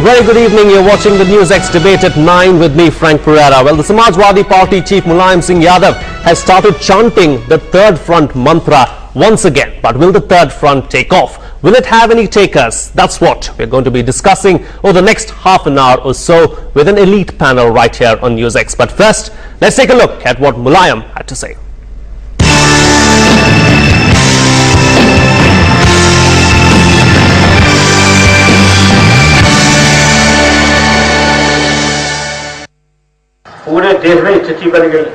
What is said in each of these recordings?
very good evening. You're watching the NewsX debate at 9 with me, Frank Pereira. Well, the Samajwadi Party chief Mulayam Singh Yadav has started chanting the Third Front mantra once again. But will the Third Front take off? Will it have any takers? That's what we're going to be discussing over the next half an hour or so with an elite panel right here on NewsX. But first, let's take a look at what Mulayam had to say. पूरे देश में स्थिति बन गई।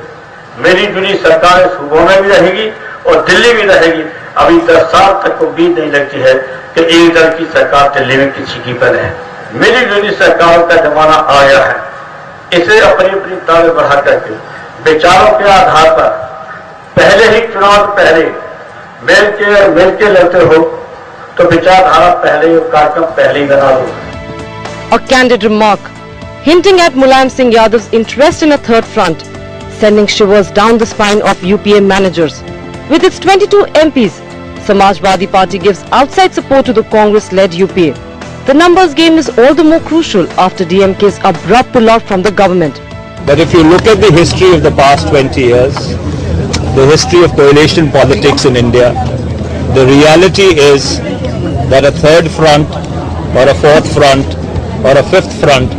मेरी जुड़ी सरकार सूबों में भी रहेगी और दिल्ली भी रहेगी। अभी 10 साल तक उम्मीद नहीं लगती है कि एक दल की सरकार दिल्ली में किसी की बने। मेरी जुड़ी सरकार का जमाना आ गया है। इसे अपनी अपनी ताकत बढ़ा करके विचारों के आधार पर पहले ही चुनाव पहले मिल के लड़ते हो तो विचारधारा पहले और कार्यक्रम पहले ही बना दो। A candid remark hinting at Mulayam Singh Yadav's interest in a third front, sending shivers down the spine of UPA managers. With its 22 MPs, Samajwadi Party gives outside support to the Congress-led UPA. The numbers game is all the more crucial after DMK's abrupt pull-out from the government. But if you look at the history of the past 20 years, the history of coalition politics in India, the reality is that a third front or a fourth front or a fifth front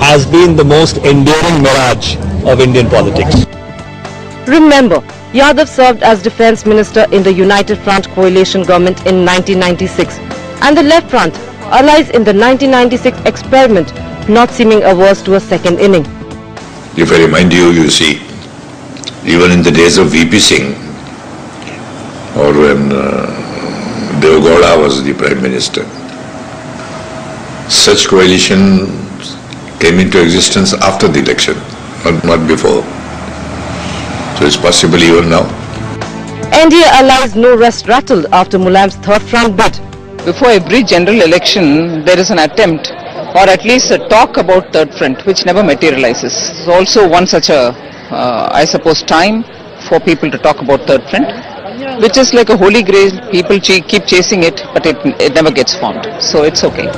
has been the most enduring mirage of Indian politics. Remember, Yadav served as Defence Minister in the United Front coalition government in 1996 and the Left Front, allies in the 1996 experiment, not seeming averse to a second inning. If I remind you, you see, even in the days of VP Singh or when Deve Gowda was the Prime Minister, such coalition came into existence after the election, not before. So it's possible even now. NDA allies no rest rattled after Mulayam's third front bid. Before every general election, there is an attempt or at least a talk about third front which never materializes. It's also one such a, I suppose, time for people to talk about third front, which is like a holy grail. People keep chasing it, but it never gets formed. So it's okay.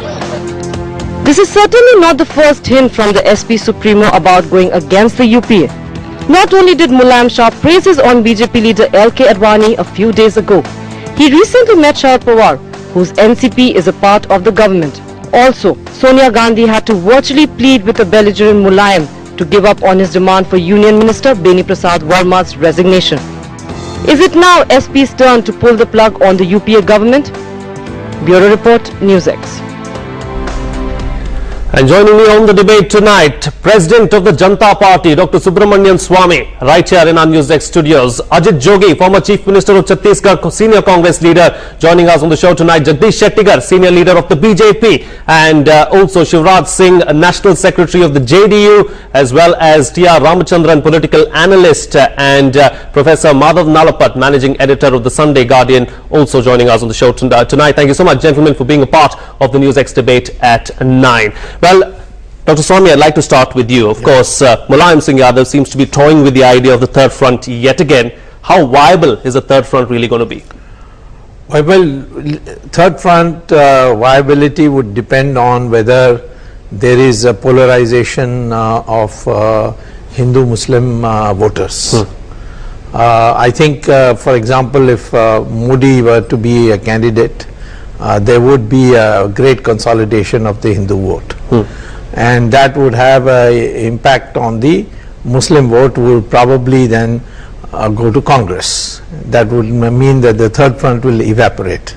This is certainly not the first hint from the SP Supremo about going against the UPA. Not only did Mulayam shower praises on BJP leader LK Advani a few days ago, he recently met Sharad Pawar, whose NCP is a part of the government. Also, Sonia Gandhi had to virtually plead with a belligerent Mulayam to give up on his demand for Union Minister Beni Prasad Verma's resignation. Is it now SP's turn to pull the plug on the UPA government? Bureau Report, NewsX. And joining me on the debate tonight, President of the Janata Party, Dr. Subramanian Swamy, right here in our NewsX studios. Ajit Jogi, former Chief Minister of Chhattisgarh, Senior Congress leader, joining us on the show tonight. Jagdish Shettigar, Senior Leader of the BJP, and also Shivraj Singh, National Secretary of the JDU, as well as T.R. Ramachandran, Political Analyst, and Professor Madhav Nalapat, Managing Editor of the Sunday Guardian, also joining us on the show tonight. Thank you so much, gentlemen, for being a part of the NewsX debate at 9. Well, Dr. Swamy, I'd like to start with you. Of course, Mulayam Singh Yadav seems to be toying with the idea of the third front yet again. How viable is the third front really going to be? Well, third front viability would depend on whether there is a polarization of Hindu-Muslim voters. I think, for example, if Modi were to be a candidate, there would be a great consolidation of the Hindu vote. And that would have an impact on the Muslim vote, who will probably then go to Congress. That would mean that the third front will evaporate.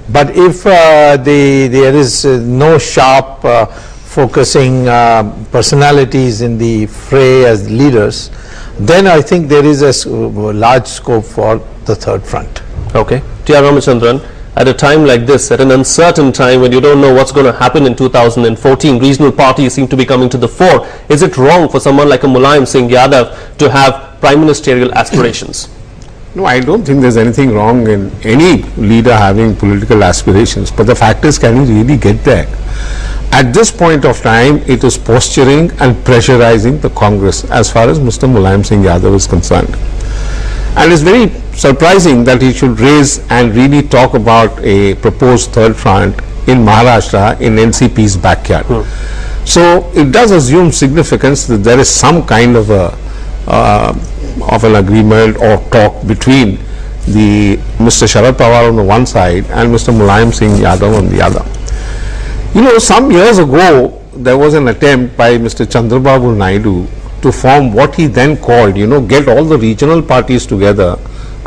But if there is no sharp focusing personalities in the fray as leaders, then I think there is a large scope for the third front. Okay. T.R. Ramachandran, at a time like this, at an uncertain time when you don't know what's going to happen in 2014, regional parties seem to be coming to the fore. Is it wrong for someone like a Mulayam Singh Yadav to have prime ministerial aspirations? No, I don't think there's anything wrong in any leader having political aspirations. But the fact is, can he really get there? At this point of time, it is posturing and pressurizing the Congress as far as Mr. Mulayam Singh Yadav is concerned. And it's very surprising that he should raise and really talk about a proposed third front in Maharashtra in NCP's backyard. So it does assume significance that there is some kind of an agreement or talk between the Mr. Sharad Pawar on the one side and Mr. Mulayam Singh Yadav on the other. You know, some years ago there was an attempt by Mr. Chandrababu Naidu to form what he then called, you know, get all the regional parties together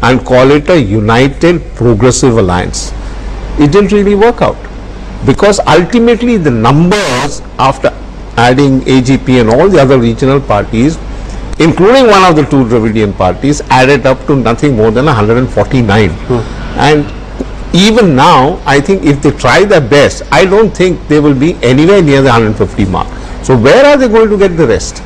and call it a United Progressive Alliance. It didn't really work out, because ultimately the numbers after adding AGP and all the other regional parties, including one of the two Dravidian parties, added up to nothing more than 149. And even now, I think if they try their best, I don't think they will be anywhere near the 150 mark. So where are they going to get the rest?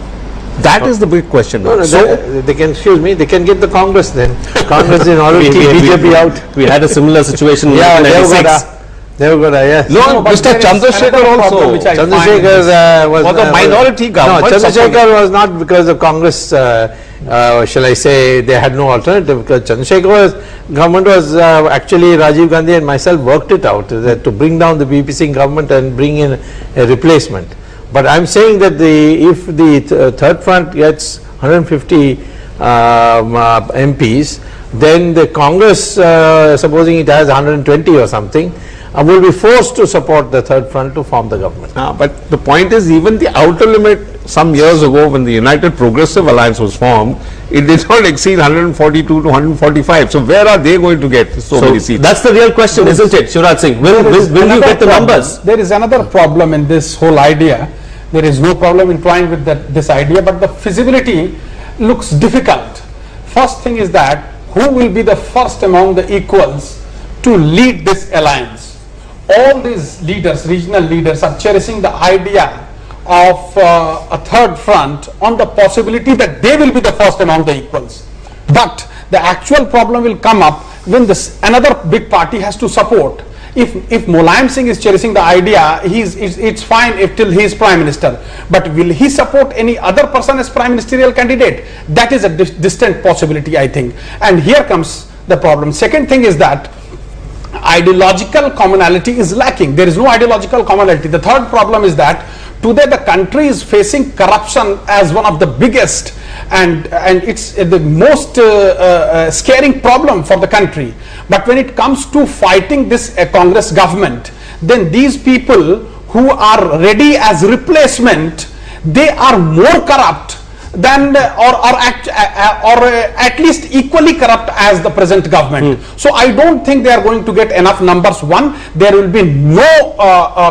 That is the big question. No, so they can, excuse me, they can get the Congress then. Congress in order to keep BJP out. We had a similar situation in 1996. Yes. No, Mr. Chandrasekhar also. Chandrasekhar was a minority government. No, Chandrasekhar was not because of Congress, shall I say, they had no alternative, because Chandrasekhar's government was actually Rajiv Gandhi and myself worked it out that to bring down the VP Singh government and bring in a replacement. But I'm saying that if the third front gets 150 MPs, then the Congress, supposing it has 120 or something, will be forced to support the third front to form the government. But the point is, even the outer limit some years ago when the United Progressive Alliance was formed, it did not exceed 142 to 145. So where are they going to get so many seats? That's the real question, isn't it, Shivraj Singh? Will you get the numbers? There is another problem in this whole idea. There is no problem in trying with this idea, but the feasibility looks difficult. First thing is that who will be the first among the equals to lead this alliance? All these leaders, regional leaders, are cherishing the idea of a third front on the possibility that they will be the first among the equals. But the actual problem will come up when another big party has to support. If Mulayam Singh is cherishing the idea, it's fine till he is Prime Minister. But will he support any other person as Prime Ministerial candidate? That is a distant possibility, I think. And here comes the problem. Second thing is that ideological commonality is lacking. There is no ideological commonality. The third problem is that today the country is facing corruption as one of the biggest and it's the most scaring problem for the country. But when it comes to fighting this Congress government, then these people who are ready as replacement, they are more corrupt than or at least equally corrupt as the present government. So I don't think they are going to get enough numbers. One, there will be no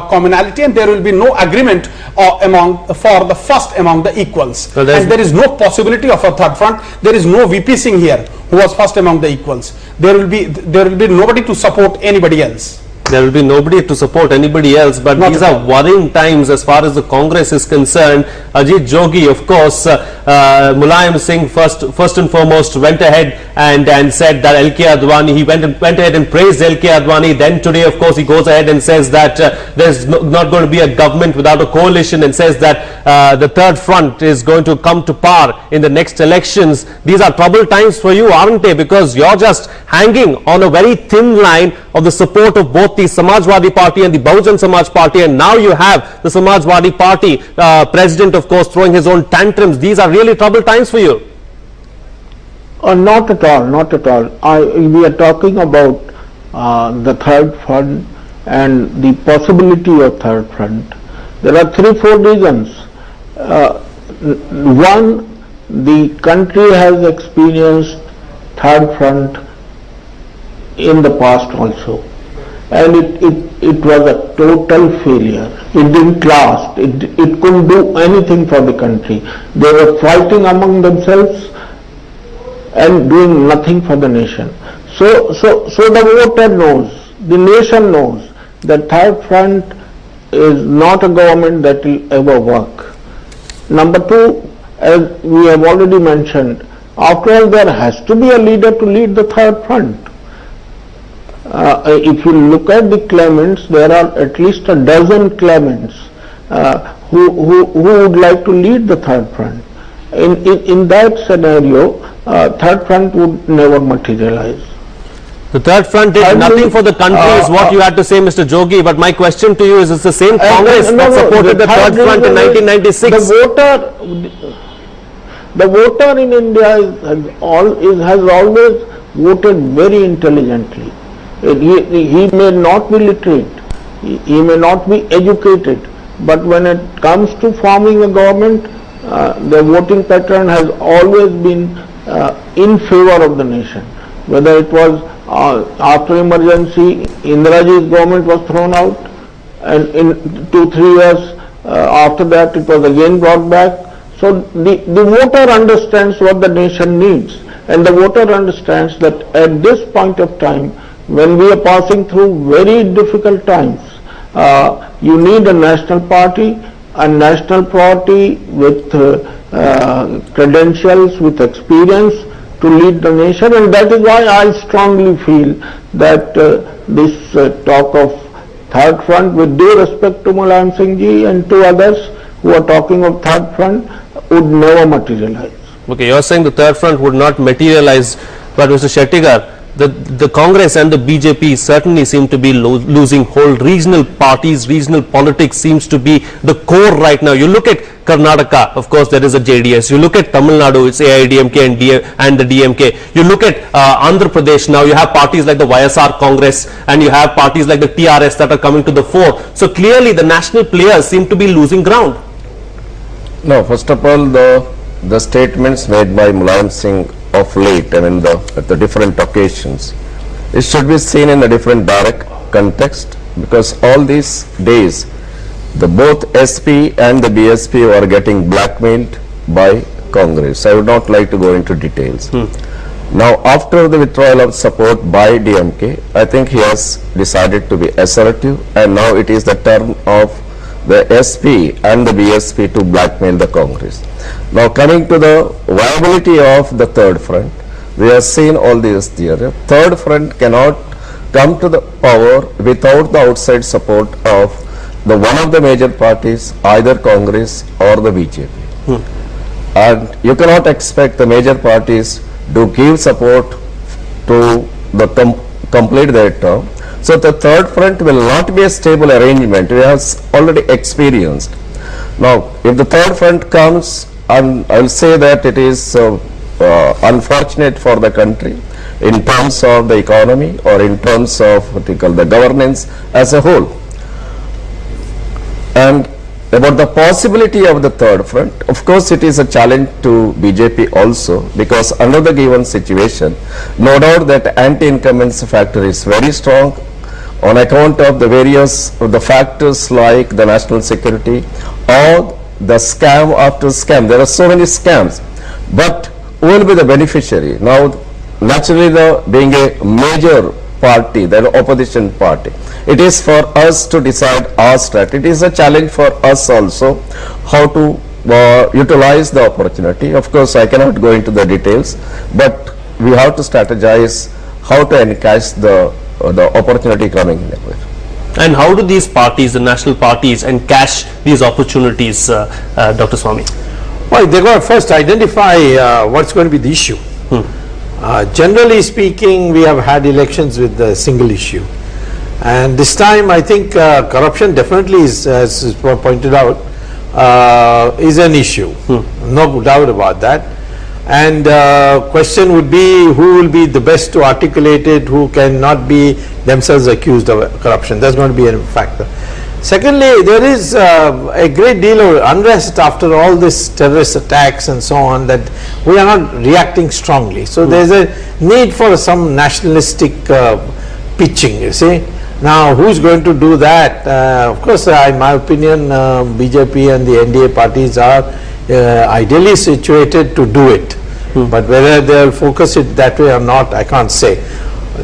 commonality and there will be no agreement for the first among the equals. So and there is no possibility of a third front. There is no VP Singh here who was first among the equals. There will be nobody to support anybody else. There will be nobody to support anybody else, but these are worrying times as far as the Congress is concerned. Ajit Jogi, of course, Mulayam Singh first and foremost went ahead and said that LK Advani, he went ahead and praised LK Advani. Then today, of course, he goes ahead and says that there's not going to be a government without a coalition, and says that the third front is going to come to power in the next elections. These are troubled times for you, aren't they? Because you're just hanging on a very thin line of the support of both the Samajwadi Party and the Bahujan Samaj Party, and now you have the Samajwadi Party president, of course, throwing his own tantrums. These are really troubled times for you. Not at all, not at all. We are talking about the third front and the possibility of third front. There are 3-4 reasons. One, the country has experienced third front in the past also, and it was a total failure. It didn't last. It couldn't do anything for the country. They were fighting among themselves and doing nothing for the nation. So the voter knows, the nation knows that third front is not a government that will ever work. Number two, as we have already mentioned, after all, there has to be a leader to lead the third front. If you look at the claimants, there are at least a dozen claimants who would like to lead the third front. In that scenario, third front would never materialize. The third front did nothing for the country is what you had to say, Mr. Jogi. But my question to you is, it's the same Congress that supported the third front in 1996. The voter in India has always voted very intelligently. He may not be literate, he may not be educated, but when it comes to forming a government, the voting pattern has always been in favor of the nation. Whether it was after emergency, Indiraji's government was thrown out, and in 2-3 years after that it was again brought back. So the voter understands what the nation needs, and the voter understands that at this point of time, when we are passing through very difficult times, you need a national party with credentials, with experience to lead the nation, and that is why I strongly feel that this talk of third front, with due respect to Mulayam Singh ji and to others who are talking of third front, would never materialize. Okay, you are saying the third front would not materialize, but Mr. Shettigar, the Congress and the BJP certainly seem to be losing hold. Regional parties, regional politics seems to be the core right now. You look at Karnataka, of course there is a JDS. You look at Tamil Nadu, it's AIDMK and the DMK. You look at Andhra Pradesh now, you have parties like the YSR Congress and you have parties like the TRS that are coming to the fore. So clearly the national players seem to be losing ground. No, first of all, the statements made by Mulayam Singh of late, I mean at the different occasions, it should be seen in a different direct context, because all these days both SP and the BSP were getting blackmailed by Congress. I would not like to go into details. Now after the withdrawal of support by DMK, I think he has decided to be assertive, and now it is the turn of the SP and the BSP to blackmail the Congress. Now coming to the viability of the third front, we have seen all this theory. Third front cannot come to the power without the outside support of one of the major parties, either Congress or the BJP. And you cannot expect the major parties to give support to the complete their term. So the third front will not be a stable arrangement. We have already experienced. Now, if the third front comes, and I will say that it is unfortunate for the country in terms of the economy or in terms of what we call the governance as a whole. And about the possibility of the third front, of course it is a challenge to BJP also, because under the given situation, no doubt that anti-incumbency factor is very strong on account of the various factors like the national security or the scam after scam. There are so many scams, but who will be the beneficiary? Now naturally, being a major party, the opposition party, it is for us to decide our strategy. It is a challenge for us also how to utilize the opportunity. Of course, I cannot go into the details, but we have to strategize how to encash the opportunity coming in. And how do these parties, the national parties, encash these opportunities, Dr. Swamy? Well, they got to first identify what's going to be the issue. Generally speaking, we have had elections with a single issue, and this time I think corruption definitely is, as is pointed out, is an issue. No doubt about that. And question would be, who will be the best to articulate it, who cannot be themselves accused of corruption. That's going to be a factor. Secondly, there is a great deal of unrest after all this terrorist attacks and so on, that we are not reacting strongly. So there is a need for some nationalistic pitching, you see. Now, who is going to do that? Of course, in my opinion, BJP and the NDA parties are ideally situated to do it. But whether they will focus it that way or not, I can't say.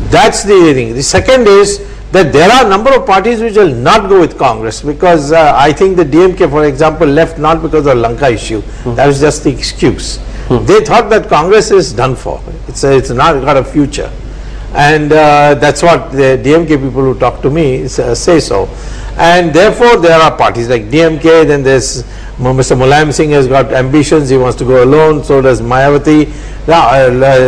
That's the thing. The second is that there are a number of parties which will not go with Congress, because I think the DMK, for example, left not because of the Lanka issue. That was just the excuse. They thought that Congress is done for. It's not got a future. And that's what the DMK people who talk to me say so. And therefore, there are parties like DMK, then there's Mr. Mulayam Singh has got ambitions, he wants to go alone, so does Mayawati.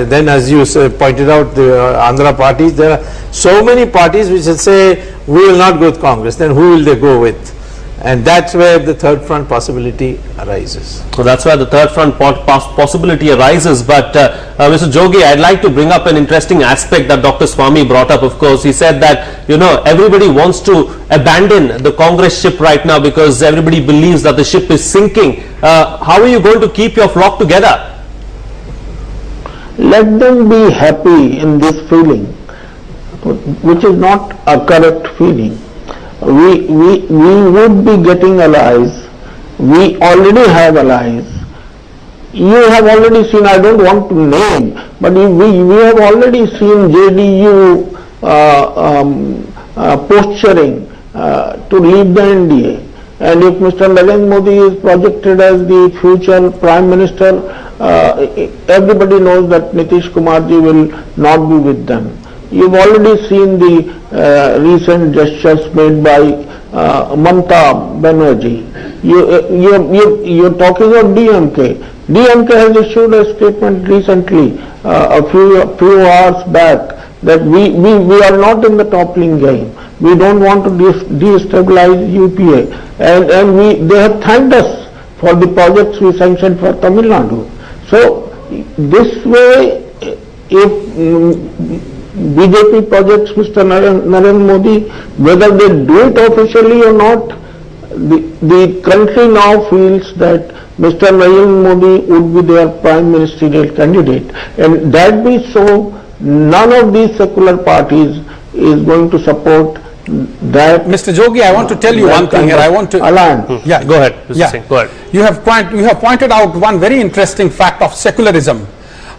Then as you pointed out, the Andhra parties, there are so many parties which will say, we will not go with Congress, then who will they go with? And that's where the third front possibility arises. So that's where the third front possibility arises. But Mr. Jogi, I'd like to bring up an interesting aspect that Dr. Swamy brought up. Of course, he said that, you know, everybody wants to abandon the Congress ship right now because everybody believes that the ship is sinking. How are you going to keep your flock together? Let them be happy in this feeling, which is not a correct feeling. We would be getting allies. We already have allies. You have already seen, I don't want to name, but we have already seen JDU posturing to leave the NDA. And if Mr. Narendra Modi is projected as the future Prime Minister, everybody knows that Nitish Kumar ji will not be with them. You've already seen the recent gestures made by Mamata Banerjee. You're talking of DMK. DMK has issued a statement recently, a few hours back, that we are not in the toppling game. We don't want to destabilize UPA. And they have thanked us for the projects we sanctioned for Tamil Nadu. So this way, if BJP projects Mr. Narendra Modi, whether they do it officially or not, the country now feels that Mr. Narendra Modi would be their prime ministerial candidate. And that be so, none of these secular parties is going to support that. Mr. Jogi, I want to tell you one thing here. I want to alliance. Yeah, go ahead, Mr. Singh. Go ahead. You have pointed out one very interesting fact of secularism.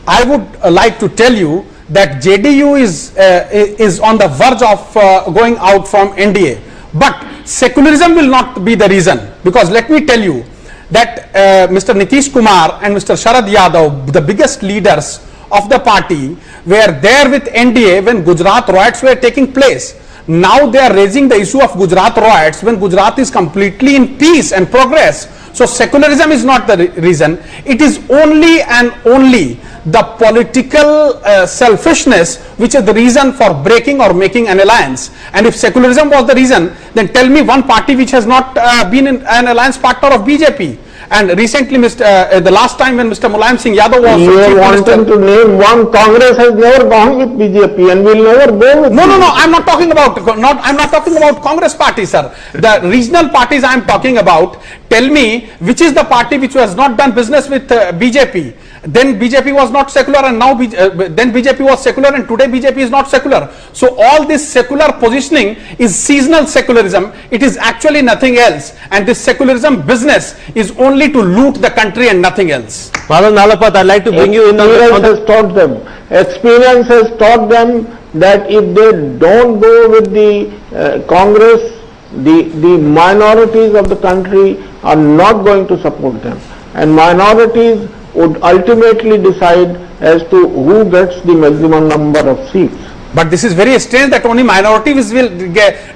I would like to tell you that JDU is on the verge of going out from NDA. But secularism will not be the reason, because let me tell you that Mr. Nitish Kumar and Mr. Sharad Yadav, the biggest leaders of the party, were there with NDA when Gujarat riots were taking place. Now they are raising the issue of Gujarat riots when Gujarat is completely in peace and progress. So secularism is not the reason. It is only and only the political selfishness which is the reason for breaking or making an alliance. And if secularism was the reason, then tell me one party which has not been an alliance partner of BJP. And recently, the last time when Mr. Mulayam Singh Yadav was you are wanting to name one. Congress has never gone with BJP and will never go with. No. I'm not talking about Congress party, sir. The regional parties I am talking about. Tell me which is the party which has not done business with BJP. Then BJP was not secular, and now then BJP was secular, and today BJP is not secular. So all this secular positioning is seasonal secularism. It is actually nothing else, and this secularism business is only to loot the country and nothing else. Madan Nalapat, I'd like to bring you in on has taught them. Experience has taught them that if they don't go with the Congress, the minorities of the country are not going to support them, and minorities would ultimately decide as to who gets the maximum number of seats. But this is very strange that only minorities will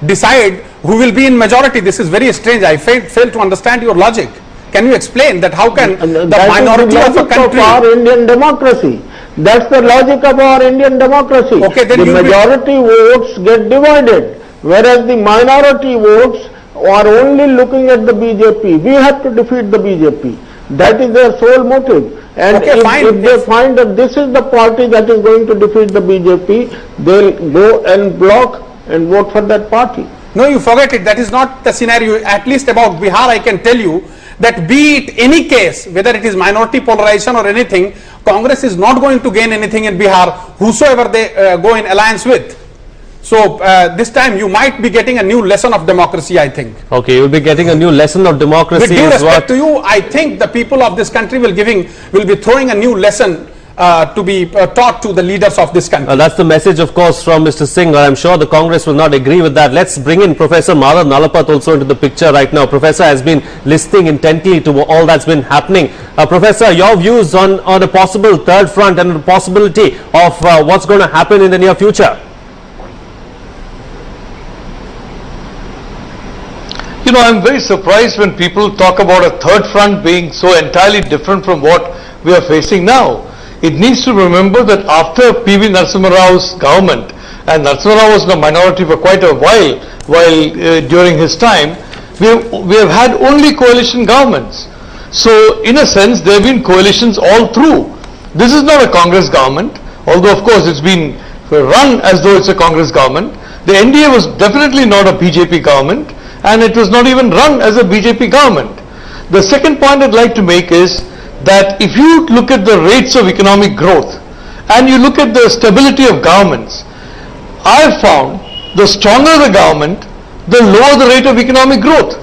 decide who will be in majority. This is very strange. I fail to understand your logic. Can you explain that how can the minority of a country... Of our Indian democracy. That's the logic of our Indian democracy. Okay, then the majority votes get divided, whereas the minority votes are only looking at the BJP. We have to defeat the BJP. That is their sole motive. And okay, if they find that this is the party that is going to defeat the BJP, they'll go and block and vote for that party. No, you forget it. That is not the scenario. At least about Bihar, I can tell you that be it any case, whether it is minority polarization or anything, Congress is not going to gain anything in Bihar, whosoever they go in alliance with. So this time you might be getting a new lesson of democracy, I think. Okay, you'll be getting a new lesson of democracy. With due respect to you, I think the people of this country will be throwing a new lesson to be taught to the leaders of this country. That's the message, of course, from Mr. Singh. I'm sure the Congress will not agree with that. Let's bring in Professor Madan Nalapat also into the picture right now. Professor has been listening intently to all that's been happening. Professor, your views on a possible third front and the possibility of what's going to happen in the near future? You know, I'm very surprised when people talk about a third front being so entirely different from what we are facing now. It needs to remember that after P.V. Narasimha Rao's government, and Narasimha Rao was in a minority for quite a while during his time, we have had only coalition governments. So in a sense there have been coalitions all through. This is not a Congress government, although of course it's been run as though it's a Congress government. The NDA was definitely not a BJP government, and it was not even run as a BJP government. The second point I'd like to make is that if you look at the rates of economic growth and you look at the stability of governments, I have found the stronger the government, the lower the rate of economic growth.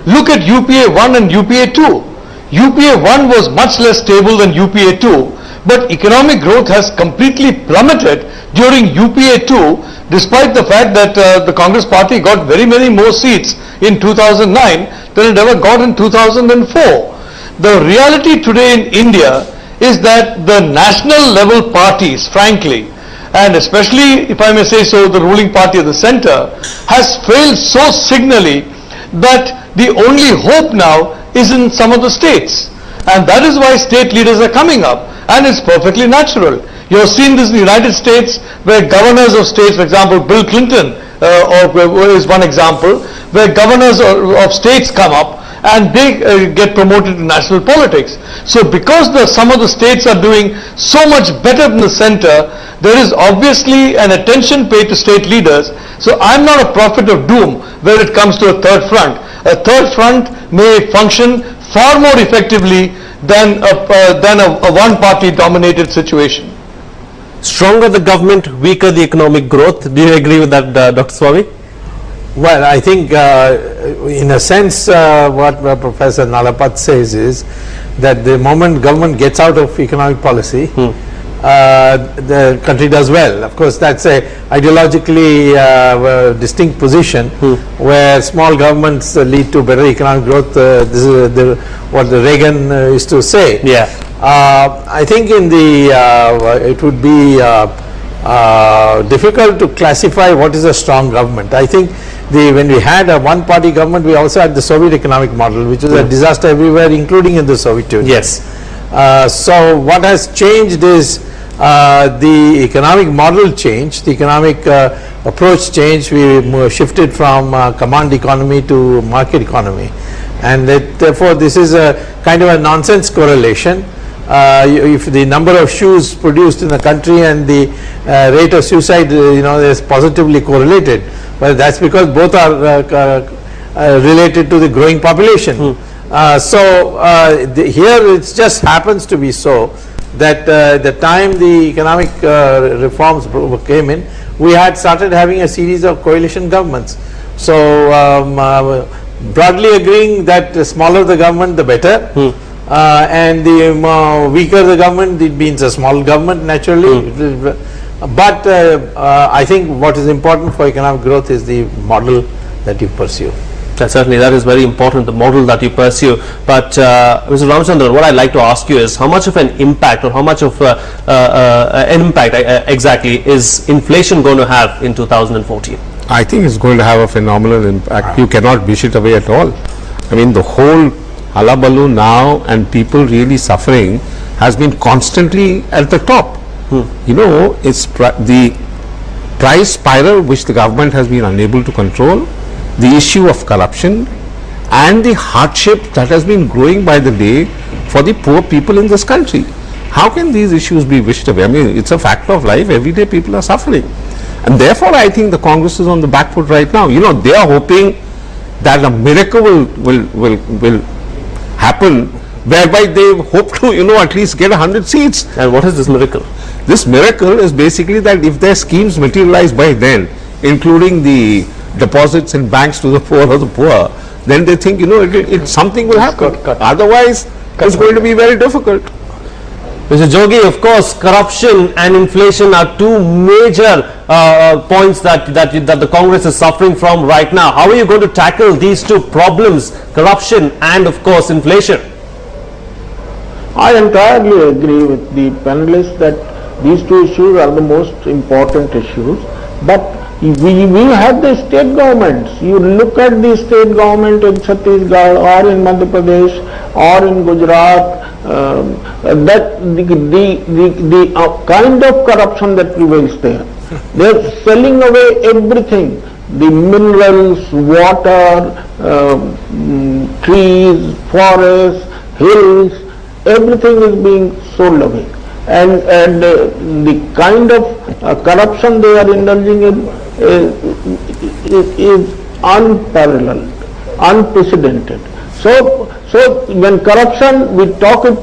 Look at UPA 1 and UPA 2. UPA 1 was much less stable than UPA 2, but economic growth has completely plummeted during UPA 2, despite the fact that the Congress party got very many more seats in 2009 than it ever got in 2004. The reality today in India is that the national level parties, frankly, and especially, if I may say so, the ruling party of the center, has failed so signally that the only hope now is in some of the states. And that is why state leaders are coming up, and it's perfectly natural. You have seen this in the United States, where governors of states, for example, Bill Clinton is one example, where governors of states come up and they get promoted to national politics. So because some of the states are doing so much better than the center, there is obviously an attention paid to state leaders. So I'm not a prophet of doom where it comes to a third front. A third front may function far more effectively than a one-party dominated situation. Stronger the government, weaker the economic growth. Do you agree with that, Dr. Swamy? Well, I think in a sense what Professor Nalapat says is that the moment government gets out of economic policy, the country does well. Of course, that's a ideologically distinct position where small governments lead to better economic growth. This is what the Reagan used to say. Yeah. I think in the it would be difficult to classify what is a strong government. I think when we had a one-party government, we also had the Soviet economic model, which was a disaster everywhere, including in the Soviet Union. Yes. So what has changed is the economic model changed, the economic approach changed. We shifted from command economy to market economy, and therefore this is a kind of a nonsense correlation. If the number of shoes produced in the country and the rate of suicide, is positively correlated, but that's because both are related to the growing population. Here it just happens to be so that the time the economic reforms came in, we had started having a series of coalition governments. So broadly agreeing that the smaller the government, the better. And the weaker the government, it means a small government naturally. But I think what is important for economic growth is the model that you pursue. Certainly, that is very important, the model that you pursue. But Mr. Ramachandran, what I'd like to ask you is how much of an impact, or how much of an impact exactly is inflation going to have in 2014? I think it's going to have a phenomenal impact. You cannot wish it away at all. I mean, the whole hullabaloo now and people really suffering has been constantly at the top. It's the price spiral which the government has been unable to control, the issue of corruption, and the hardship that has been growing by the day for the poor people in this country. How can these issues be wished away? I mean, it's a fact of life. Every day people are suffering, and therefore I think the Congress is on the back foot right now. They are hoping that a miracle will happen whereby they hope to at least get 100 seats. And what is this miracle? This miracle is basically that if their schemes materialize by then, including the deposits in banks to the poor or the poor, then they think something will happen. Otherwise it's going to be very difficult. Mr. Jogi, of course, corruption and inflation are two major points that the Congress is suffering from right now. How are you going to tackle these two problems, corruption and, of course, inflation? I entirely agree with the panelists that these two issues are the most important issues. But We have the state governments. You look at the state government in Chhattisgarh or in Madhya Pradesh or in Gujarat, that the kind of corruption that prevails there. They are selling away everything, the minerals, water, trees, forests, hills, everything is being sold away. And the kind of corruption they are indulging in is unparalleled, unprecedented. So when corruption, we talk as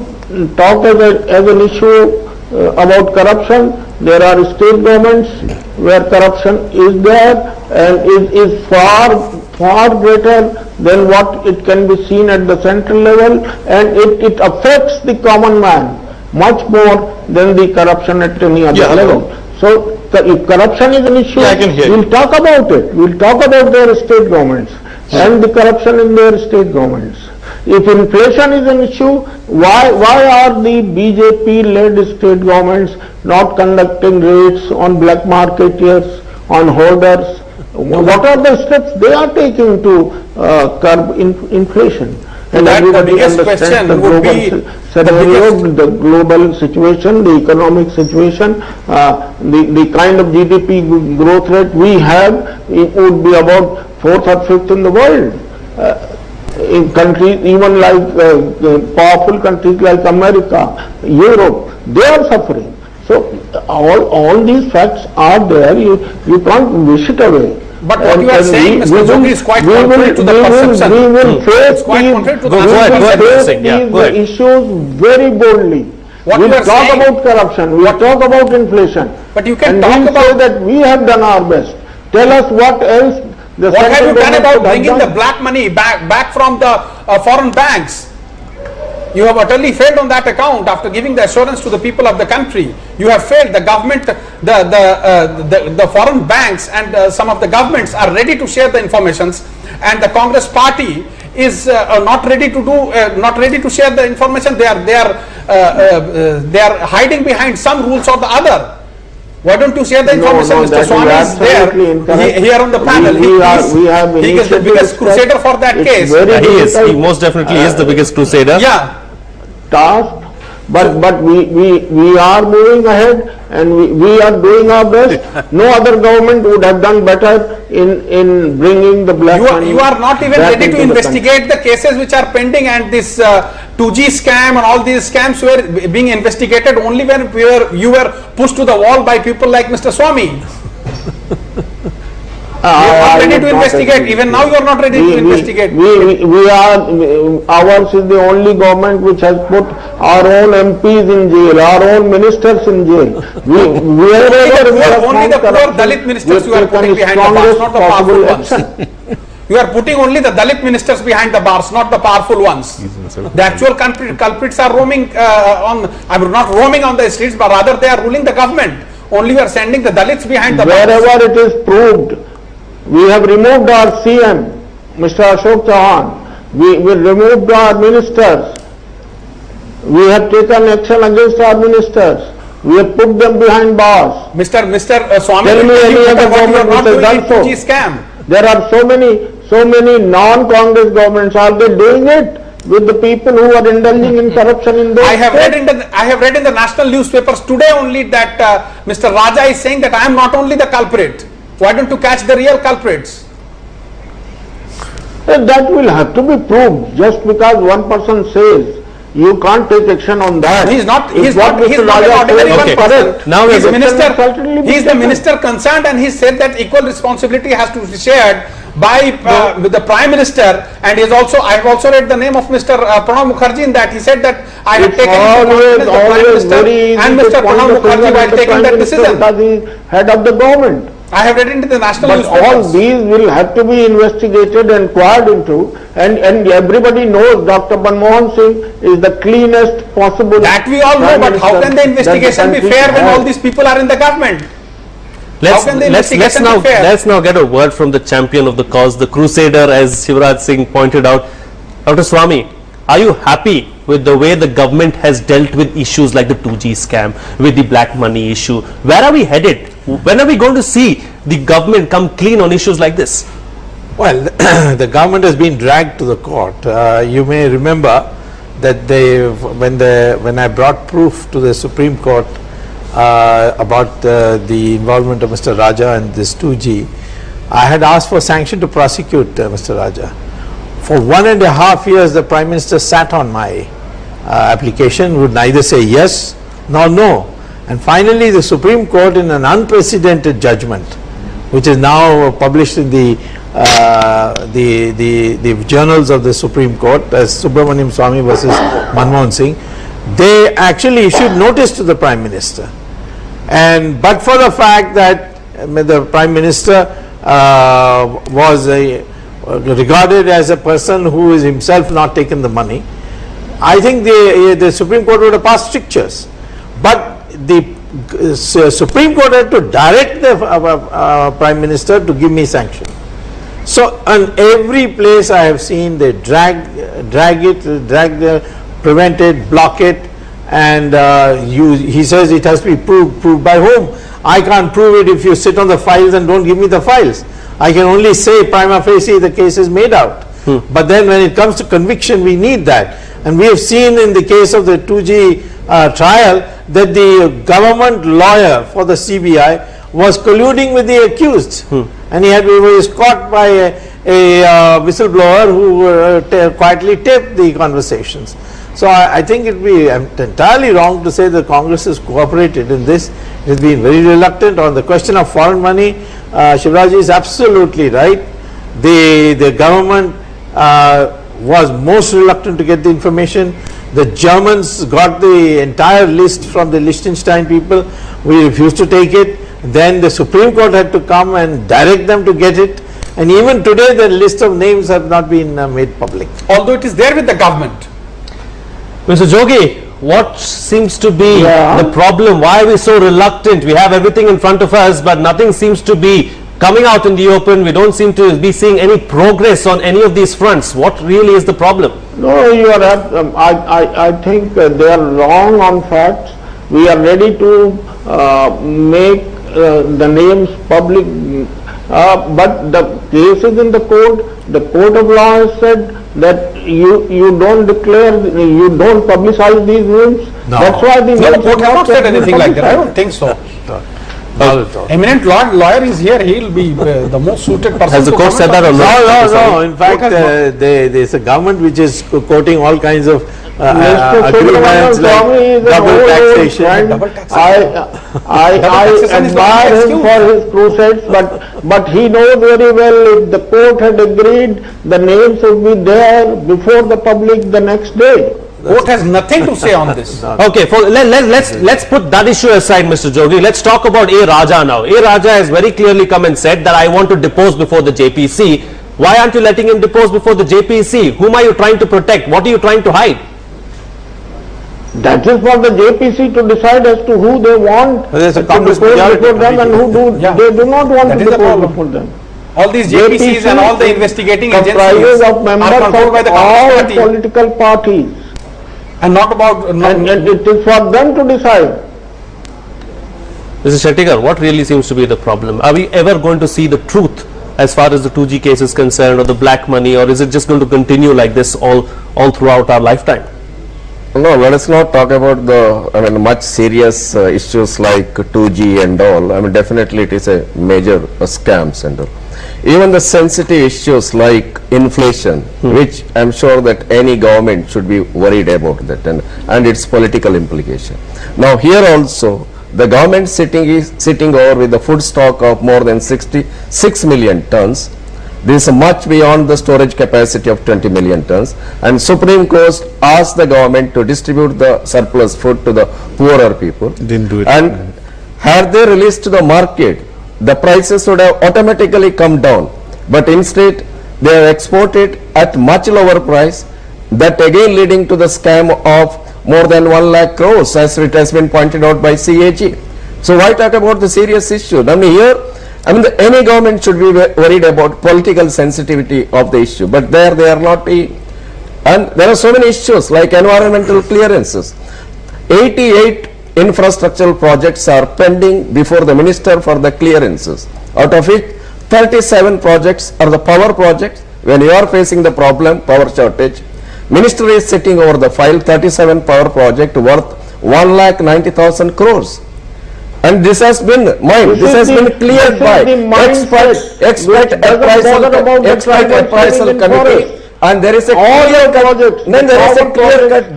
an issue about corruption. There are state governments where corruption is there and is far greater than what it can be seen at the central level, and it affects the common man much more than the corruption at any other level. So if corruption is an issue, we'll talk about it. We'll talk about their state governments and the corruption in their state governments. If inflation is an issue, why are the BJP-led state governments not conducting raids on black marketeers, on hoarders? What are the steps they are taking to curb inflation? And everybody understands the global scenario, the global situation, the economic situation, the kind of GDP growth rate we have, it would be about 4th or 5th in the world. In countries even like powerful countries like America, Europe, they are suffering. So all these facts are there. You can't wish it away. But what you are saying, Mr. Jogi, is quite contrary to the perception. We will face these issues very boldly. We'll talk about corruption, we'll talk about inflation. But you can and talk about say that we have done our best. Tell us what else. What have you done about bringing the black money back from the foreign banks? You have utterly failed on that account after giving the assurance to the people of the country. You have failed. The government, the foreign banks and some of the governments are ready to share the informations, and the Congress party is not ready to share the information. They are hiding behind some rules or the other. Why don't you share the information? Mr. Swami is there, here on the panel. He is the biggest crusader for that case. He most definitely is the biggest crusader. Yeah. Task, but we are moving ahead and we are doing our best. No other government would have done better in bringing the black money. You are not even ready to investigate the cases which are pending, and this 2G scam and all these scams were being investigated only when you were pushed to the wall by people like Mr. Swami. You are not ready to investigate. Even now you are not ready to investigate. Ours is the only government which has put our own MPs in jail, our own ministers in jail. Only the poor Dalit ministers you are putting behind the bars, not the powerful ones. You are putting only the Dalit ministers behind the bars, not the powerful ones. The actual culprits are roaming not roaming on the streets, but rather they are ruling the government. Only we are sending the Dalits behind the bars. Wherever it is proved, we have removed our CM, Mr. Ashok Chauhan. We removed our ministers. We have taken action against our ministers. We have put them behind bars. Mr. Swami, tell me any other government which has done so. Scam. There are so many non-Congress governments. Are they doing it with the people who are indulging in corruption in those I have read in the national newspapers today only that Mr. Raja is saying that I am not only the culprit. Why don't you catch the real culprits? That will have to be proved. Just because one person says, you can't take action on that. He is not an ordinary person. Now he is the minister concerned, and he said that equal responsibility has to be shared by with the Prime Minister, and I have also read the name of Mr. Pranab Mukherjee in that. He said that I have taken the Prime Minister and Mr. Pranab Mukherjee while taking that decision. Because he is head of the government. I have read into the national but newspapers. All these will have to be investigated and inquired into, and everybody knows Dr. Manmohan Singh is the cleanest possible. That we all know, but how can the investigation be fair when all these people are in the government? Let's now get a word from the champion of the cause, the crusader, as Shivraj Singh pointed out. Dr. Swami, are you happy with the way the government has dealt with issues like the 2G scam, with the black money issue? Where are we headed? When are we going to see the government come clean on issues like this? Well, the government has been dragged to the court. You may remember that when I brought proof to the Supreme Court about the involvement of Mr. Raja and this 2G, I had asked for sanction to prosecute Mr. Raja. For 1.5 years, the Prime Minister sat on my application, would neither say yes nor no. And finally, the Supreme Court, in an unprecedented judgment, which is now published in the journals of the Supreme Court as Subramaniam Swamy versus Manmohan Singh, they actually issued notice to the Prime Minister. And but for the fact that the Prime Minister was regarded as a person who is himself not taken the money, I think the Supreme Court would have passed strictures. But the Supreme Court had to direct the Prime Minister to give me sanction. So on every place I have seen they drag it, prevent it, block it, and he says it has to be proved by whom? I can't prove it if you sit on the files and don't give me the files. I can only say prima facie the case is made out. But then when it comes to conviction, we need that. And we have seen in the case of the 2G trial that the government lawyer for the CBI was colluding with the accused. And he was caught by a whistleblower who quietly taped the conversations. So I think it would be entirely wrong to say that Congress has cooperated in this. It has been very reluctant on the question of foreign money. Shivraj is absolutely right. The government was most reluctant to get the information. The Germans got the entire list from the Liechtenstein people. We refused to take it. Then the Supreme Court had to come and direct them to get it. And even today the list of names have not been made public. Although it is there with the government. Mr. Jogi, what seems to be the problem? Why are we so reluctant? We have everything in front of us, but nothing seems to be coming out in the open. We don't seem to be seeing any progress on any of these fronts. What really is the problem? No, you are I think they are wrong on facts. We are ready to make the names public, but the case is in the court. The court of law has said that you don't declare, you don't publicize these names. No. That's why the No, the court has not said anything like that. I don't think so. Eminent lawyer is here. He will be the most suited person. Has the court said that or not? No. In fact, there is a government which is quoting all kinds of agreements like double taxation. I admire him for his crusades, but he knows very well if the court had agreed, the names would be there before the public the next day. Court has nothing to say on this. Okay, let's put that issue aside, Mr. Jogi. Let's talk about A. Raja now. A. Raja has very clearly come and said that I want to depose before the JPC. Why aren't you letting him depose before the JPC? Whom are you trying to protect? What are you trying to hide? That is for the JPC to decide as to who they want There's a to Congress depose majority before them and who they do not want That to is the depose problem. before them. All these JPCs and all the investigating agencies comprises of members are controlled by of the all Congress party political parties. and not about. And it is for them to decide. Mr. Shettigar, what really seems to be the problem? Are we ever going to see the truth as far as the 2G case is concerned, or the black money, or is it just going to continue like this all throughout our lifetime? No, let us not talk about the much serious issues like 2G and all. Definitely it is a major scams and all. Even the sensitive issues like inflation, which I am sure that any government should be worried about that, and its political implication. Now here also the government sitting over with the food stock of more than 66 million tons. This is much beyond the storage capacity of 20 million tons, and Supreme Court asked the government to distribute the surplus food to the poorer people. Didn't do it. And had they released to the market, the prices would have automatically come down, but instead they have exported at much lower price, that again leading to the scam of more than 1 lakh crores, as it has been pointed out by CAG. So why talk about the serious issue? Any government should be worried about political sensitivity of the issue, but there they are not. And there are so many issues like environmental clearances. 88 infrastructural projects are pending before the Minister for the clearances. out of which 37 projects are the power projects. When you are facing the problem, power shortage, Minister is sitting over the file 37 power project worth 1,90,000 crores. And this has been this has been cleared by expert appraisal committee, and there is a clear-cut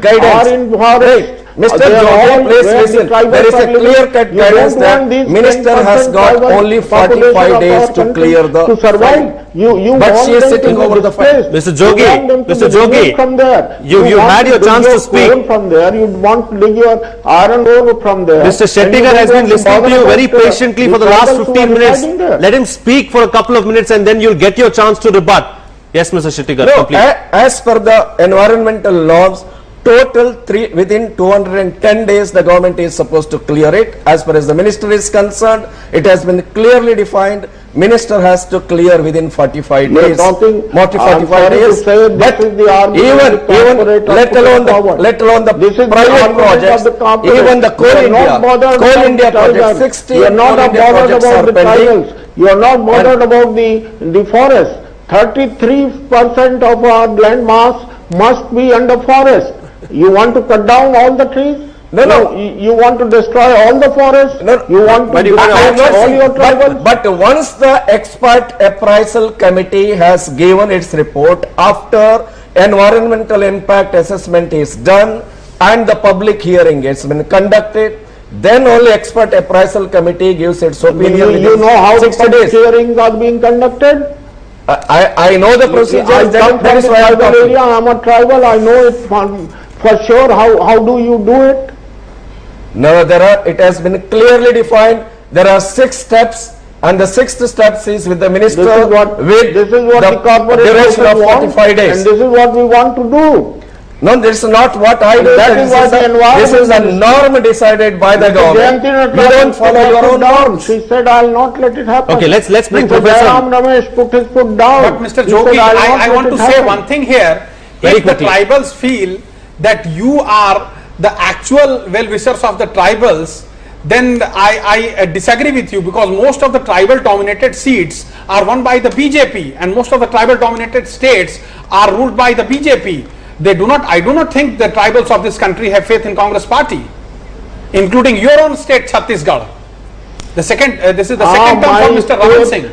guidance. Mr. Jogi, please listen. There is a clear-cut guidance that minister has got only 45 days to clear the file. But she is sitting over the file. Mr. Jogi, you had your chance to speak. From there, you want to dig your iron ore from there. Mr. Shettigar has been listening to you very patiently for the last 15 minutes. Let him speak for a couple of minutes and then you'll get your chance to rebut. Yes, Mr. Shettigar, complete. As per the environmental laws, total within 210 days the government is supposed to clear it. As far as the minister is concerned, it has been clearly defined. Minister has to clear within 45 days. But even let alone the private projects, even the Coal India project, 60 you are not bothered about the tribals. You are not bothered about the forest. 33% of our land mass must be under forest. You want to cut down all the trees? No. You want to destroy all the forests? No. You want to destroy all your tribals? But once the expert appraisal committee has given its report, after environmental impact assessment is done and the public hearing has been conducted, then only expert appraisal committee gives its opinion. You know how the public hearings are being conducted? I know the procedure. I come from the tribal area. I am a tribal. I know it for sure. How do you do it? No, it has been clearly defined. There are 6 steps, and the 6th step is with the minister. This is what the corporation of 45 days. And this is what we want to do. No, this is not what I do. This is a norm decided by the government. You don't follow your own norms. She said, "I will not let it happen." Okay, let's bring Professor Ramesh put his foot down. But Mr. Jogi, I want to say one thing here. If the tribals feel that you are the actual well-wishers of the tribals, then I disagree with you, because most of the tribal dominated seats are won by the BJP and most of the tribal dominated states are ruled by the BJP. I do not think the tribals of this country have faith in Congress party, including your own state Chhattisgarh. This is the second term for Mr. Raman Singh.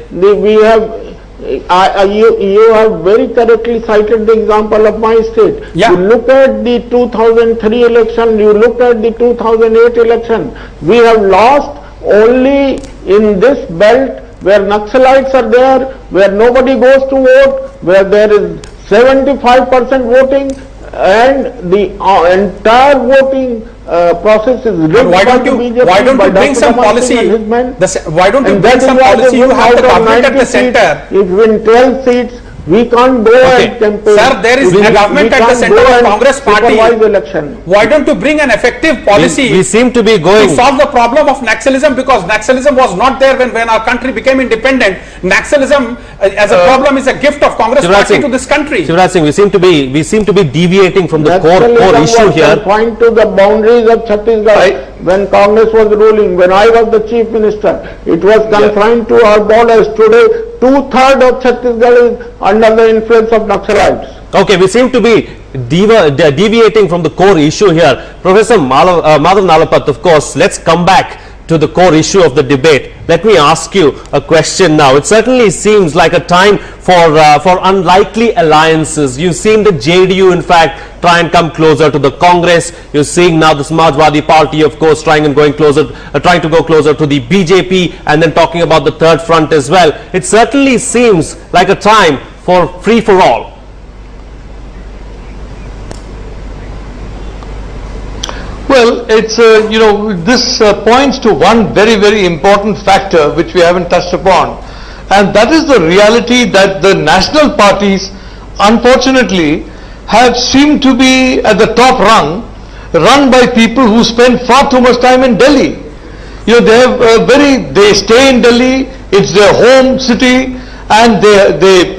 You have very correctly cited the example of my state. Yeah. You look at the 2003 election, you look at the 2008 election. We have lost only in this belt where Naxalites are there, where nobody goes to vote, where there is 75% voting, and the entire voting process is rigged by the BJP. Why don't you bring some policy? Why don't you bring some policy? You have the government at the center. If in 12 seats, we can't go and campaign. Sir, there is a government at the center of Congress party. Election. Why don't you bring an effective policy? We seem to be going to solve the problem of Naxalism, because Naxalism was not there when our country became independent. Naxalism as a problem is a gift of Congress party to this country. Shivraj Singh, we seem to be deviating from the core issue here. Point to the boundaries of Chhattisgarh. When Congress was ruling, when I was the chief minister, it was confined to our borders. Today, 2/3 of Chhattisgarh is under the influence of Naxalites. Okay, we seem to be deviating from the core issue here. Professor Madhav Nalapat, of course, let's come back to the core issue of the debate. Let me ask you a question now. It certainly seems like a time for unlikely alliances. You've seen the JDU, in fact, try and come closer to the Congress. You're seeing now the Samajwadi Party, of course, trying to go closer to the BJP, and then talking about the third front as well. It certainly seems like a time for free for all. Well, it's, this points to one very, very important factor which we haven't touched upon, and that is the reality that the national parties, unfortunately, have seemed to be at the top run by people who spend far too much time in Delhi. They stay in Delhi, it's their home city, and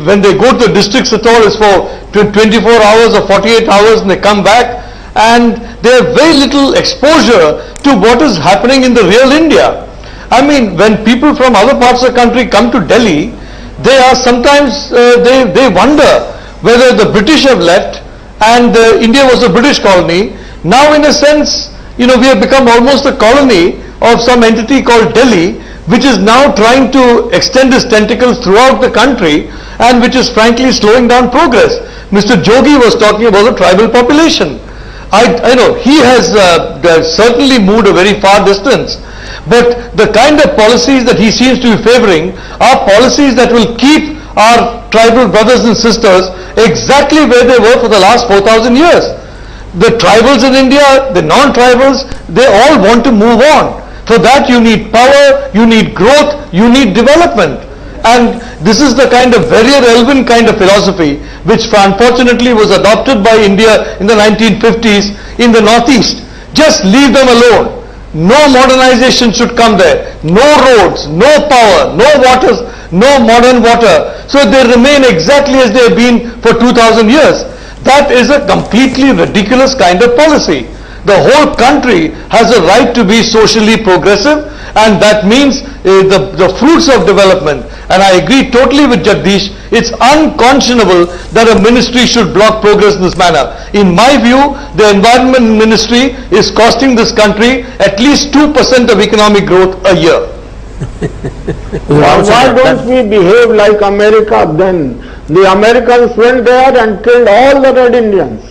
when they go to the districts at all, it's for 24 hours or 48 hours, and they come back, and they have very little exposure to what is happening in the real India. I mean, when people from other parts of the country come to Delhi, they are sometimes, they wonder whether the British have left and India was a British colony. Now in a sense, we have become almost a colony of some entity called Delhi, which is now trying to extend its tentacles throughout the country and which is frankly slowing down progress. Mr. Jogi was talking about the tribal population. I know he has certainly moved a very far distance, but the kind of policies that he seems to be favoring are policies that will keep our tribal brothers and sisters exactly where they were for the last 4,000 years. The tribals in India, the non-tribals, they all want to move on. For that you need power, you need growth, you need development. And this is the kind of very relevant kind of philosophy which unfortunately was adopted by India in the 1950s in the Northeast. Just leave them alone. No modernization should come there. No roads, no power, no waters, no modern water. So they remain exactly as they have been for 2,000 years. That is a completely ridiculous kind of policy. The whole country has a right to be socially progressive, and that means the fruits of development. And I agree totally with Jagdish. It's unconscionable that a ministry should block progress in this manner. In my view, the environment ministry is costing this country at least 2% of economic growth a year. Why don't we behave like America then? The Americans went there and killed all the Red Indians.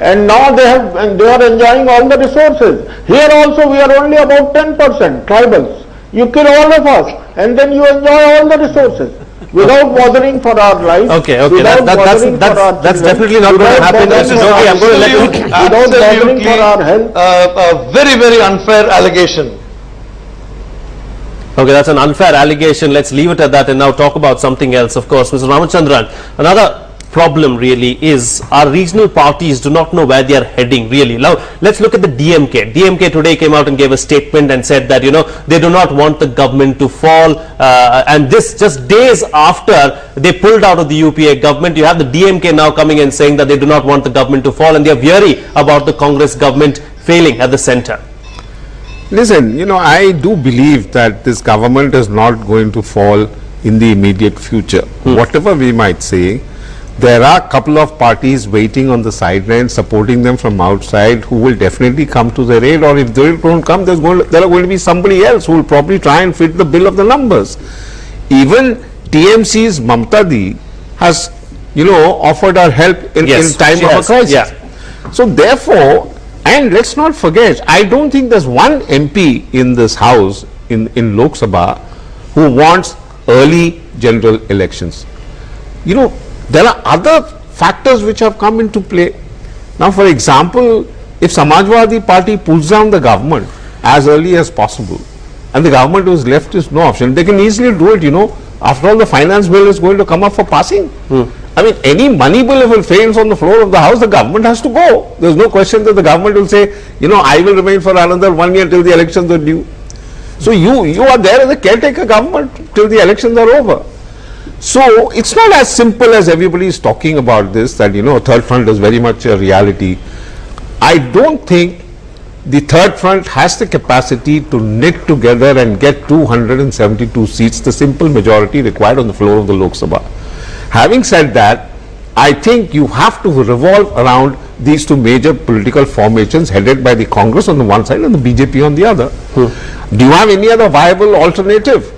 And now they are enjoying all the resources. Here also we are only about 10% tribals. You kill all of us and then you enjoy all the resources without bothering for our life. Okay, that's definitely not going to happen. I'm going to let you. Without bothering for our health. A very, very unfair allegation. Okay, that's an unfair allegation. Let's leave it at that and now talk about something else. Of course, Mr. Ramachandran, another problem really is our regional parties do not know where they are heading really. Now, let's look at the DMK. DMK today came out and gave a statement and said that, they do not want the government to fall. And this just days after they pulled out of the UPA government. You have the DMK now coming and saying that they do not want the government to fall and they are weary about the Congress government failing at the center. Listen, I do believe that this government is not going to fall in the immediate future. Whatever we might say, there are a couple of parties waiting on the sidelines, supporting them from outside, who will definitely come to their aid, or if they don't come, there are going to be somebody else who will probably try and fit the bill of the numbers. Even TMC's Mamta Di has, offered her help in time of a crisis. Yeah. So therefore, and let's not forget, I don't think there's one MP in this house, in Lok Sabha, who wants early general elections. There are other factors which have come into play. Now, for example, if Samajwadi Party pulls down the government as early as possible, and the government was left with no option, they can easily do it, After all, the finance bill is going to come up for passing. I mean, any money bill, if it fails on the floor of the house, the government has to go. There's no question that the government will say, I will remain for another 1 year till the elections are due. So you are there as a caretaker government till the elections are over. So it's not as simple as everybody is talking about this, that third front is very much a reality. I don't think the third front has the capacity to knit together and get 272 seats, the simple majority required on the floor of the Lok Sabha. Having said that, I think you have to revolve around these two major political formations headed by the Congress on the one side and the BJP on the other. Do you have any other viable alternative?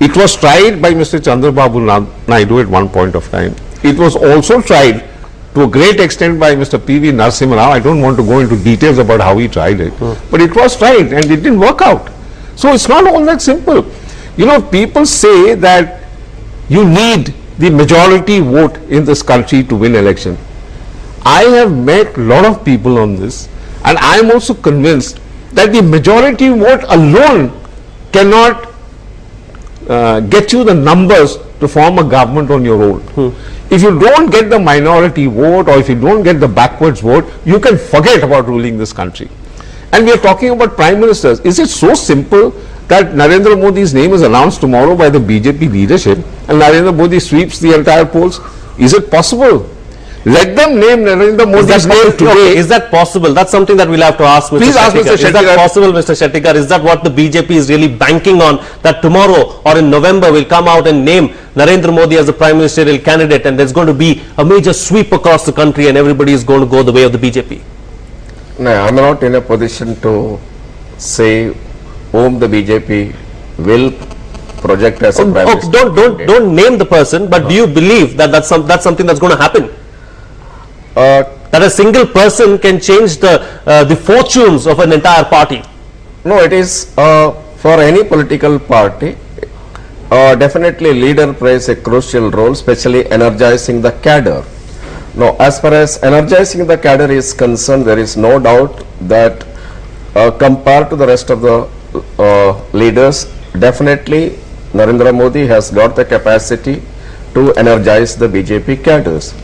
It was tried by Mr. Chandrababu Naidu at one point of time. It was also tried to a great extent by Mr. P.V. Narasimha Rao. I don't want to go into details about how he tried it, but it was tried and it didn't work out. So it's not all that simple. People say that you need the majority vote in this country to win election. I have met a lot of people on this, and I am also convinced that the majority vote alone cannot get you the numbers to form a government on your own. If you don't get the minority vote, or if you don't get the backwards vote, you can forget about ruling this country. And we are talking about prime ministers. Is it so simple that Narendra Modi's name is announced tomorrow by the BJP leadership and Narendra Modi sweeps the entire polls? Is it possible? Let them name Narendra Modi's name today. Okay, is that possible? That's something that we'll have to ask Mr. Please ask Mr. Is that Shettikar. possible, Mr. Shettikar? Is that what the BJP is really banking on? That tomorrow or in November will come out and name Narendra Modi as the prime ministerial candidate, and there's going to be a major sweep across the country and everybody is going to go the way of the BJP? No, I'm not in a position to say whom the BJP will project as a prime minister. Don't name the person, but do you believe that that's something that's going to happen? That a single person can change the fortunes of an entire party? No, it is for any political party. Definitely leader plays a crucial role, especially energizing the cadre. Now, as far as energizing the cadre is concerned, there is no doubt that compared to the rest of the leaders, definitely Narendra Modi has got the capacity to energize the BJP cadres.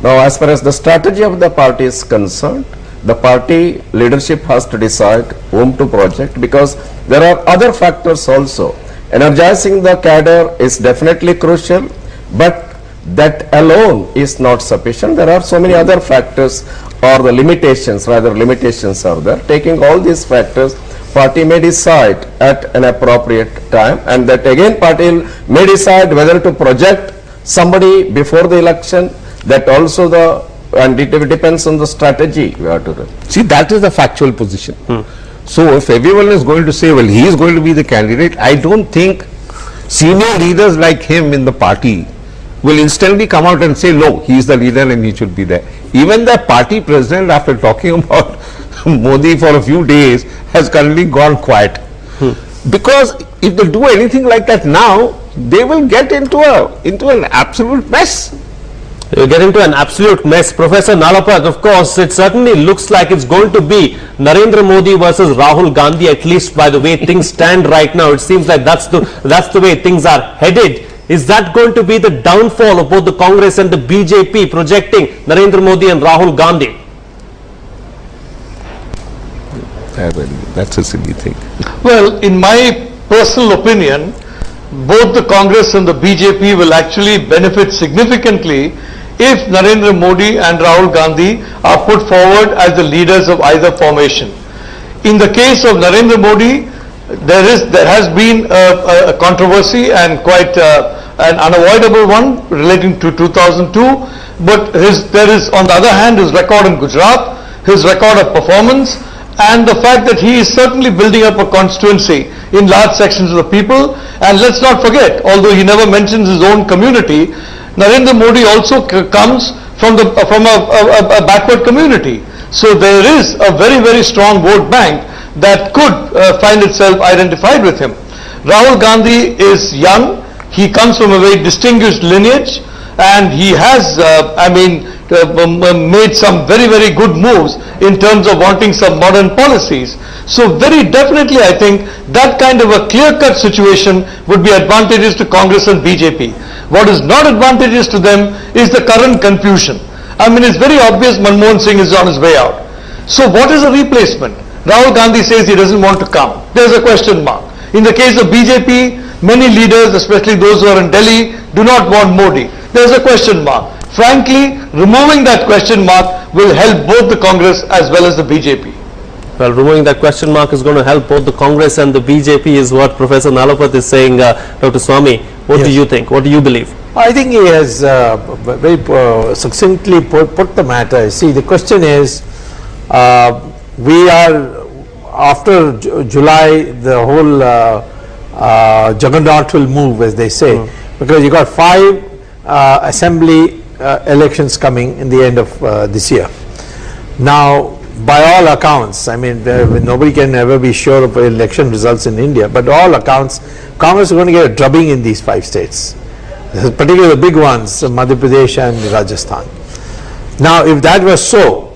Now, as far as the strategy of the party is concerned, the party leadership has to decide whom to project, because there are other factors also. Energizing the cadre is definitely crucial, but that alone is not sufficient. There are so many other factors, or the limitations, rather limitations are there. Taking all these factors, party may decide at an appropriate time, and that again party may decide whether to project somebody before the election. That also and it depends on the strategy we have to do. See, that is the factual position. So if everyone is going to say, well, he is going to be the candidate, I don't think senior leaders like him in the party will instantly come out and say, no, he is the leader and he should be there. Even the party president, after talking about Modi for a few days, has currently gone quiet. Because if they do anything like that now, they will get into an absolute mess. You get into an absolute mess. Professor Nalapat, of course, it certainly looks like it's going to be Narendra Modi versus Rahul Gandhi, at least by the way things stand right now. It seems like that's the way things are headed. Is that going to be the downfall of both the Congress and the BJP, projecting Narendra Modi and Rahul Gandhi? That's a silly thing. Well, in my personal opinion, both the Congress and the BJP will actually benefit significantly if Narendra Modi and Rahul Gandhi are put forward as the leaders of either formation. In the case of Narendra Modi, there has been a controversy, and quite an unavoidable one, relating to 2002, but there is on the other hand his record in Gujarat, his record of performance, and the fact that he is certainly building up a constituency in large sections of the people. And let's not forget, although he never mentions his own community, Narendra Modi also comes from a backward community. So there is a very, very strong vote bank that could find itself identified with him. Rahul Gandhi is young, he comes from a very distinguished lineage, and he has, made some very, very good moves in terms of wanting some modern policies. So very definitely I think that kind of a clear-cut situation would be advantageous to Congress and BJP. What is not advantageous to them is the current confusion. I mean, it's very obvious Manmohan Singh is on his way out. So what is a replacement? Rahul Gandhi says he doesn't want to come. There's a question mark. In the case of BJP, many leaders, especially those who are in Delhi, do not want Modi. There's a question mark. Frankly, removing that question mark will help both the Congress as well as the BJP. Well, removing that question mark is going to help both the Congress and the BJP, is what Professor Nalapat is saying. Dr. Swamy, what do you think? What do you believe? I think he has very succinctly put the matter. See, the question is, we are, after July, the whole juggernaut will move, as they say, because you got 5 assembly elections coming in the end of this year. Now, by all accounts, I mean, nobody can ever be sure of election results in India, but all accounts, Congress is going to get a drubbing in these 5 states, particularly the big ones, Madhya Pradesh and Rajasthan. Now, if that was so,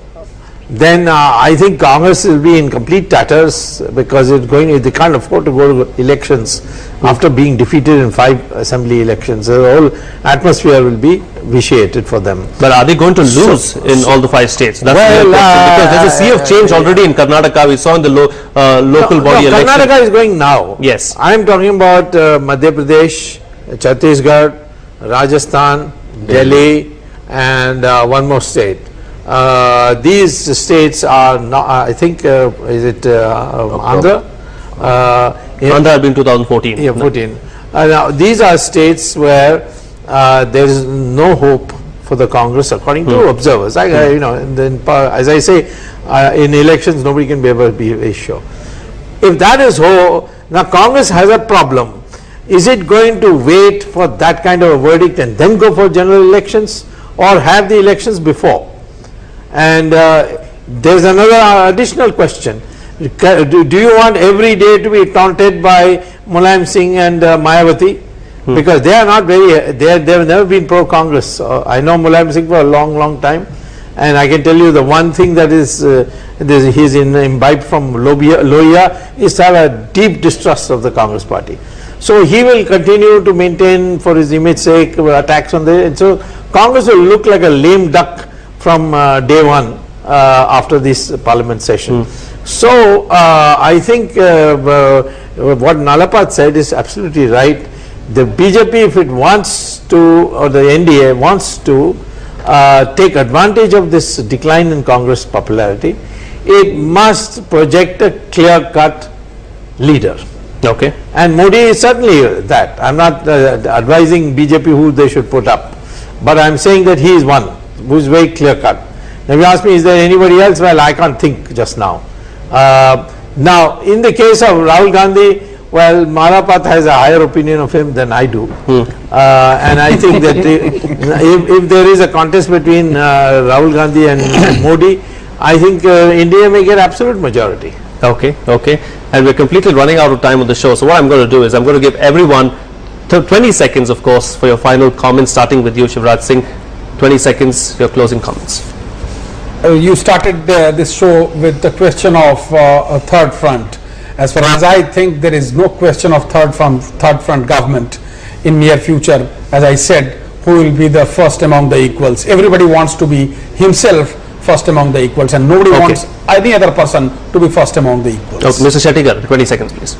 then I think Congress will be in complete tatters, because they can't afford to go to elections after being defeated in 5 assembly elections. The whole atmosphere will be vitiated for them. But are they going to lose in all the 5 states? That's the question, because there's a sea of change already in Karnataka. We saw in the local body election. Karnataka is going now. Yes. I am talking about Madhya Pradesh, Chhattisgarh, Rajasthan, Delhi, and one more state. These states are not, I think, is it Andhra? Andhra had been 2014. Yeah, 14. Now, these are states where there is no hope for the Congress, according to observers. You know, as I say, in elections, nobody can be able to be sure. If that is so, now Congress has a problem. Is it going to wait for that kind of a verdict and then go for general elections, or have the elections before? And there's another additional question. Do you want every day to be taunted by Mulayam Singh and Mayawati? Because they are not very, they have never been pro-Congress. I know Mulayam Singh for a long time, and I can tell you the one thing that is, he's imbibed from Lohia is to have a deep distrust of the Congress party. So he will continue to maintain, for his image sake, attacks on the, and so Congress will look like a lame duck from day one after this parliament session. So I think what Nalapat said is absolutely right. The BJP, if it wants to, or the NDA wants to take advantage of this decline in Congress popularity, it must project a clear-cut leader. Okay. And Modi is certainly that. I'm not advising BJP who they should put up, but I'm saying that he is one who is very clear-cut. Now, if you ask me, is there anybody else? Well, I can't think just now. Now, in the case of Rahul Gandhi, well, Malapat has a higher opinion of him than I do. And I think that if there is a contest between Rahul Gandhi and Modi, I think India may get absolute majority. Okay, okay. And we're completely running out of time on the show. So what I'm going to do is I'm going to give everyone 20 seconds, of course, for your final comments, starting with you, Shivraj Singh. 20 seconds, your closing comments. You started this show with the question of a third front. As far as I think, there is no question of third front government in near future. As I said, who will be the first among the equals? Everybody wants to be himself first among the equals, and nobody wants any other person to be first among the equals. Okay, Mr. Shettigar, 20 seconds, please.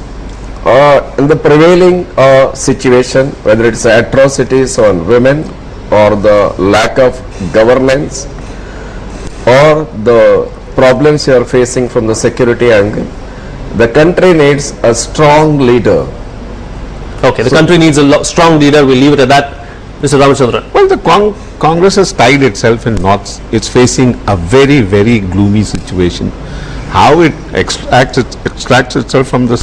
In the prevailing situation, whether it's atrocities on women or the lack of governance or the problems you are facing from the security angle, the country needs a strong leader. Okay, the country needs a strong leader. We'll leave it at that. Mr. Ramachandran. Well, the Congress has tied itself in knots. It's facing a very gloomy situation. How it extracts itself from this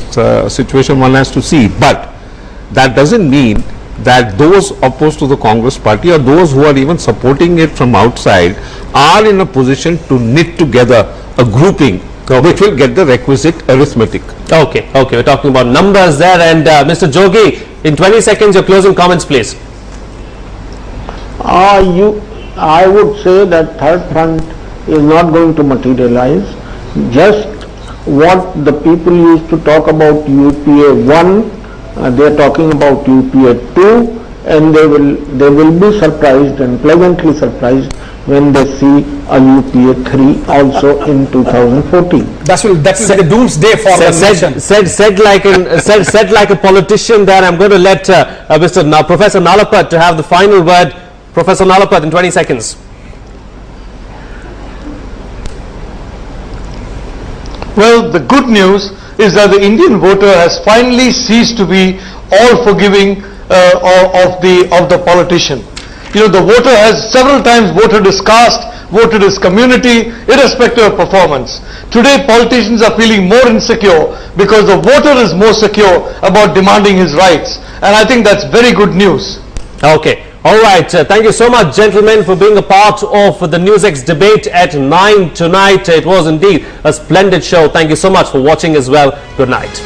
situation, one has to see. But that doesn't mean that those opposed to the Congress party or those who are even supporting it from outside are in a position to knit together a grouping which will get the requisite arithmetic. Okay, okay, we're talking about numbers there. And Mr. Jogi, in 20 seconds, your closing comments, please. I would say that third front is not going to materialize. Just what the people used to talk about UPA 1, they are talking about UPA 2, and they will be surprised and pleasantly surprised when they see a UPA 3 also in 2014. That will be the doomsday for the nation. Said like a politician there. I'm going to let Professor Nalapat to have the final word. Professor Nalapat, in 20 seconds. Well, the good news is that the Indian voter has finally ceased to be all forgiving of the politician. You know, the voter has several times voted his caste, voted his community, irrespective of performance. Today, politicians are feeling more insecure because the voter is more secure about demanding his rights. And I think that's very good news. Okay. All right. Thank you so much, gentlemen, for being a part of the NewsX debate at 9 tonight. It was indeed a splendid show. Thank you so much for watching as well. Good night.